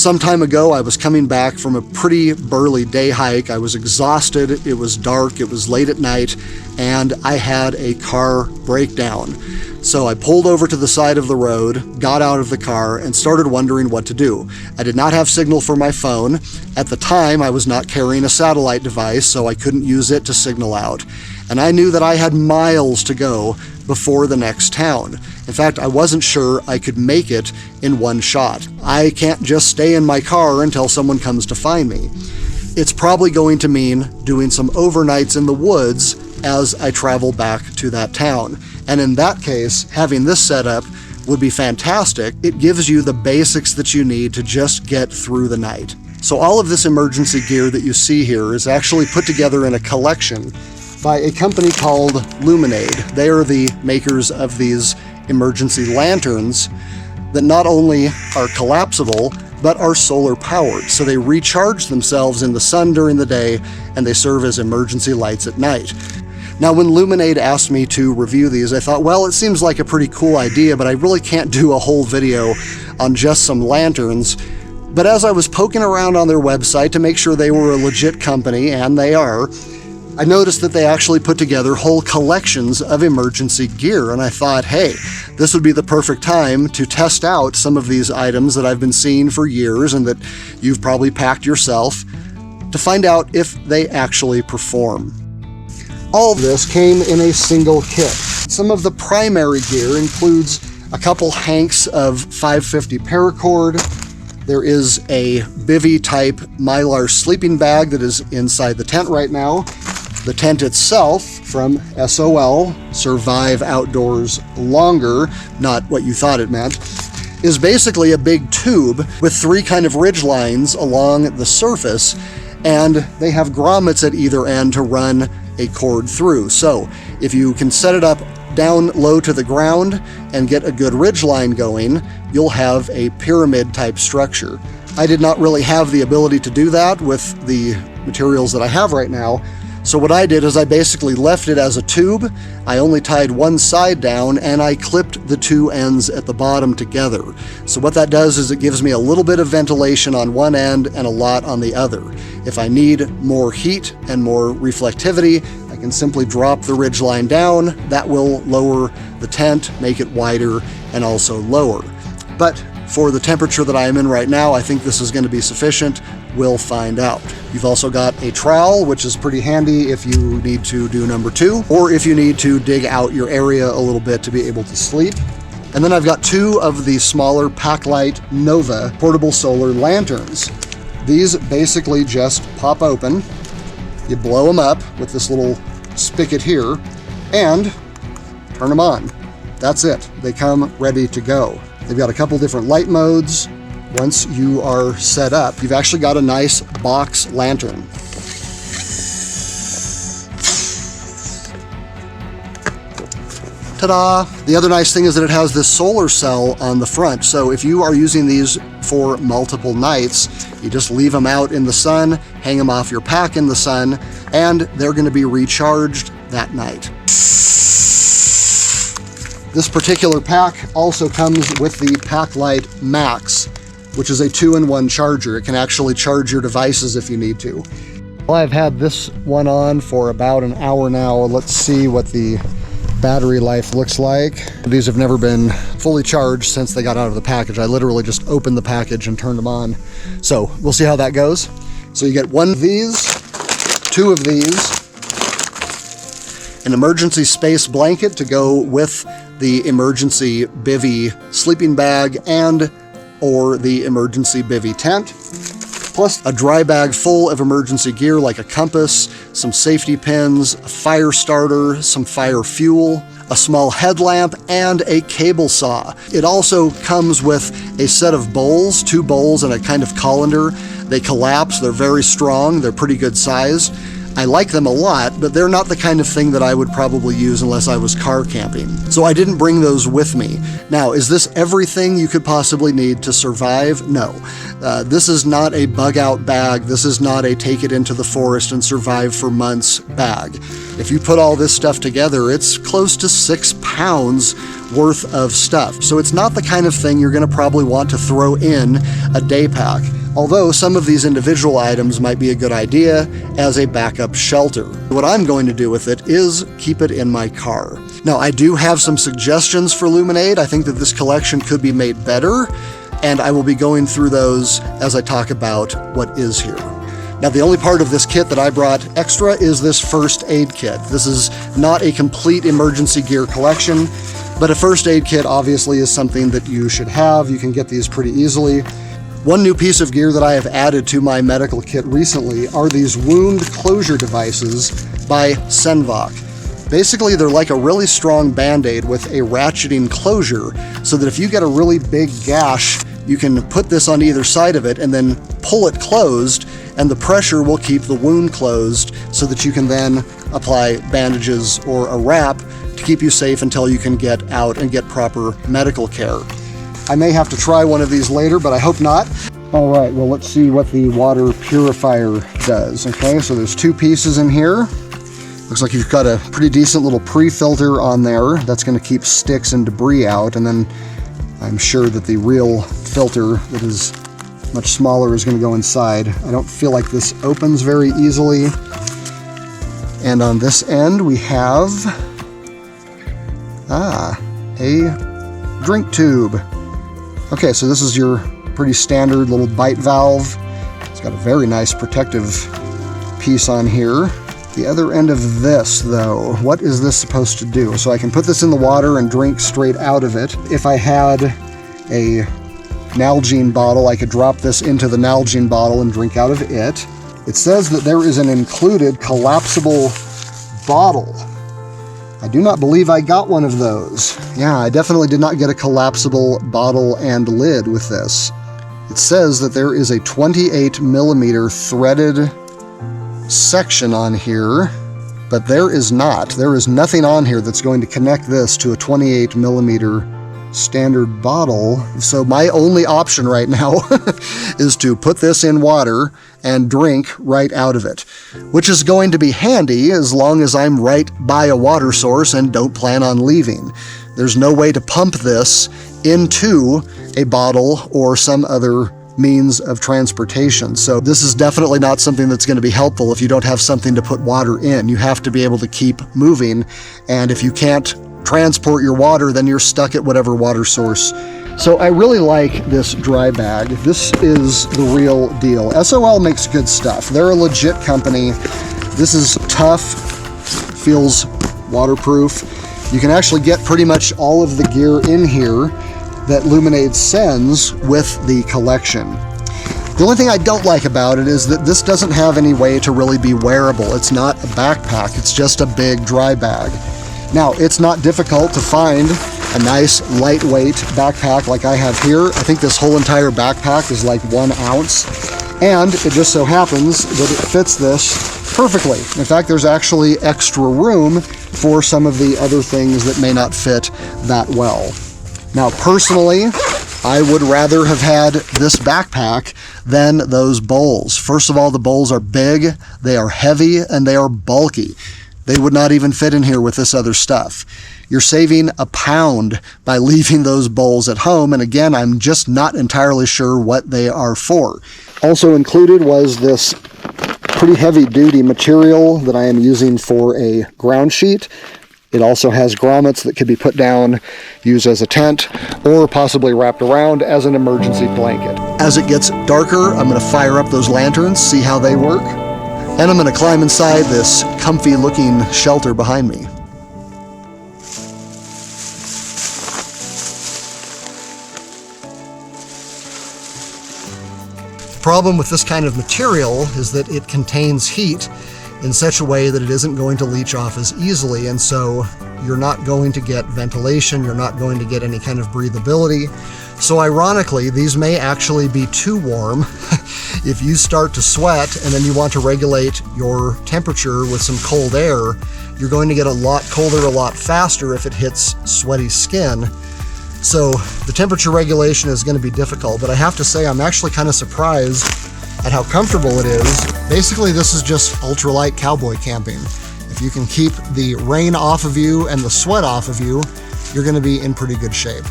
Some time ago, I was coming back from a pretty burly day hike. I was exhausted, it was dark, it was late at night, and I had a car breakdown. So I pulled over to the side of the road, got out of the car, and started wondering what to do. I did not have signal for my phone. At the time, I was not carrying a satellite device, so I couldn't use it to signal out. And I knew that I had miles to go before the next town. In fact, I wasn't sure I could make it in one shot. I can't just stay in my car until someone comes to find me. It's probably going to mean doing some overnights in the woods as I travel back to that town. And in that case, having this set up would be fantastic. It gives you the basics that you need to just get through the night. So all of this emergency gear that you see here is actually put together in a collection by a company called Luminaid. They are the makers of these emergency lanterns that not only are collapsible, but are solar powered. So they recharge themselves in the sun during the day, and they serve as emergency lights at night. Now, when Luminaid asked me to review these, I thought, well, it seems like a pretty cool idea, but I really can't do a whole video on just some lanterns. But as I was poking around on their website to make sure they were a legit company, and they are, I noticed that they actually put together whole collections of emergency gear, and I thought, hey, this would be the perfect time to test out some of these items that I've been seeing for years and that you've probably packed yourself, to find out if they actually perform. All of this came in a single kit. Some of the primary gear includes a couple hanks of 550 paracord. There is a Bivy type Mylar sleeping bag that is inside the tent right now. The tent itself from SOL, Survive Outdoors Longer, not what you thought it meant, is basically a big tube with three kind of ridge lines along the surface, and they have grommets at either end to run a cord through. So if you can set it up down low to the ground and get a good ridge line going, you'll have a pyramid type structure. I did not really have the ability to do that with the materials that I have right now. So what I did is I basically left it as a tube. I only tied one side down and I clipped the two ends at the bottom together. So what that does is it gives me a little bit of ventilation on one end and a lot on the other. If I need more heat and more reflectivity, I can simply drop the ridge line down. That will lower the tent, make it wider and also lower. But for the temperature that I am in right now, I think this is going to be sufficient. We'll find out. You've also got a trowel, which is pretty handy if you need to do number 2, or if you need to dig out your area a little bit to be able to sleep. And then I've got 2 of the smaller Packlight Nova portable solar lanterns. These basically just pop open. You blow them up with this little spigot here and turn them on. That's it. They come ready to go. They've got a couple different light modes. Once you are set up, you've actually got a nice box lantern. Ta-da! The other nice thing is that it has this solar cell on the front, so if you are using these for multiple nights, you just leave them out in the sun, hang them off your pack in the sun, and they're going to be recharged that night. This particular pack also comes with the Packlight Max, which is a 2-in-1 charger. It can actually charge your devices if you need to. Well, I've had this one on for about an hour now. Let's see what the battery life looks like. These have never been fully charged since they got out of the package. I literally just opened the package and turned them on. So we'll see how that goes. So you get 1 of these, 2 of these, an emergency space blanket to go with the emergency Bivy sleeping bag and or the emergency Bivy tent, plus a dry bag full of emergency gear like a compass, some safety pins, a fire starter, some fire fuel, a small headlamp, and a cable saw. It also comes with a set of bowls, 2 bowls and a kind of colander. They collapse, they're very strong, they're pretty good size. I like them a lot, but they're not the kind of thing that I would probably use unless I was car camping. So I didn't bring those with me. Now, is this everything you could possibly need to survive? No. This is not a bug out bag. This is not a take it into the forest and survive for months bag. If you put all this stuff together, it's close to 6 pounds worth of stuff. So it's not the kind of thing you're going to probably want to throw in a day pack. Although some of these individual items might be a good idea as a backup shelter. What I'm going to do with it is keep it in my car. Now, I do have some suggestions for Luminaid. I think that this collection could be made better, and I will be going through those as I talk about what is here. Now, the only part of this kit that I brought extra is this first aid kit. This is not a complete emergency gear collection, but a first aid kit obviously is something that you should have. You can get these pretty easily. One new piece of gear that I have added to my medical kit recently are these wound closure devices by Senvok. Basically, they're like a really strong Band-Aid with a ratcheting closure, so that if you get a really big gash, you can put this on either side of it and then pull it closed, and the pressure will keep the wound closed so that you can then apply bandages or a wrap to keep you safe until you can get out and get proper medical care. I may have to try one of these later, but I hope not. All right, well, let's see what the water purifier does. Okay, so there's 2 pieces in here. Looks like you've got a pretty decent little pre-filter on there. That's going to keep sticks and debris out, and then I'm sure that the real filter that is much smaller is going to go inside. I don't feel like this opens very easily. And on this end, we have a drink tube. Okay, so this is your pretty standard little bite valve. It's got a very nice protective piece on here. The other end of this, though, what is this supposed to do? So I can put this in the water and drink straight out of it. If I had a Nalgene bottle, I could drop this into the Nalgene bottle and drink out of it. It says that there is an included collapsible bottle. I do not believe I got one of those. Yeah, I definitely did not get a collapsible bottle and lid with this. It says that there is a 28 millimeter threaded section on here, but there is not. There is nothing on here that's going to connect this to a 28 millimeter standard bottle. So my only option right now is to put this in water and drink right out of it, which is going to be handy as long as I'm right by a water source and don't plan on leaving. There's no way to pump this into a bottle or some other means of transportation. So this is definitely not something that's going to be helpful if you don't have something to put water in. You have to be able to keep moving, and if you can't transport your water, then you're stuck at whatever water source. So I really like this dry bag. This is the real deal. SOL makes good stuff. They're a legit company. This is tough, feels waterproof. You can actually get pretty much all of the gear in here that Luminaid sends with the collection. The only thing I don't like about it is that this doesn't have any way to really be wearable. It's not a backpack, it's just a big dry bag. Now, it's not difficult to find a nice lightweight backpack like I have here. I think this whole entire backpack is like 1 ounce, and it just so happens that it fits this perfectly. In fact, there's actually extra room for some of the other things that may not fit that well. Now, personally, I would rather have had this backpack than those bowls. First of all, the bowls are big, they are heavy, and they are bulky. They would not even fit in here with this other stuff. You're saving a pound by leaving those bowls at home, and again, I'm just not entirely sure what they are for. Also included was this pretty heavy-duty material that I am using for a ground sheet. It also has grommets that could be put down, used as a tent, or possibly wrapped around as an emergency blanket. As it gets darker, I'm going to fire up those lanterns, see how they work. And I'm going to climb inside this comfy looking shelter behind me. The problem with this kind of material is that it contains heat in such a way that it isn't going to leach off as easily, and so you're not going to get ventilation, you're not going to get any kind of breathability. So ironically, these may actually be too warm If you start to sweat and then you want to regulate your temperature with some cold air, you're going to get a lot colder a lot faster if it hits sweaty skin. So the temperature regulation is going to be difficult, but I have to say I'm actually kind of surprised at how comfortable it is. Basically, this is just ultralight cowboy camping. If you can keep the rain off of you and the sweat off of you, you're going to be in pretty good shape.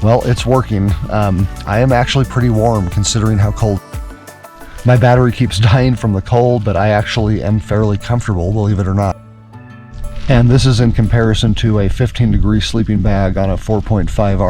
Well, it's working. I am actually pretty warm considering how cold. My battery keeps dying from the cold, but I actually am fairly comfortable, believe it or not. And this is in comparison to a 15-degree sleeping bag on a 4.5 hour.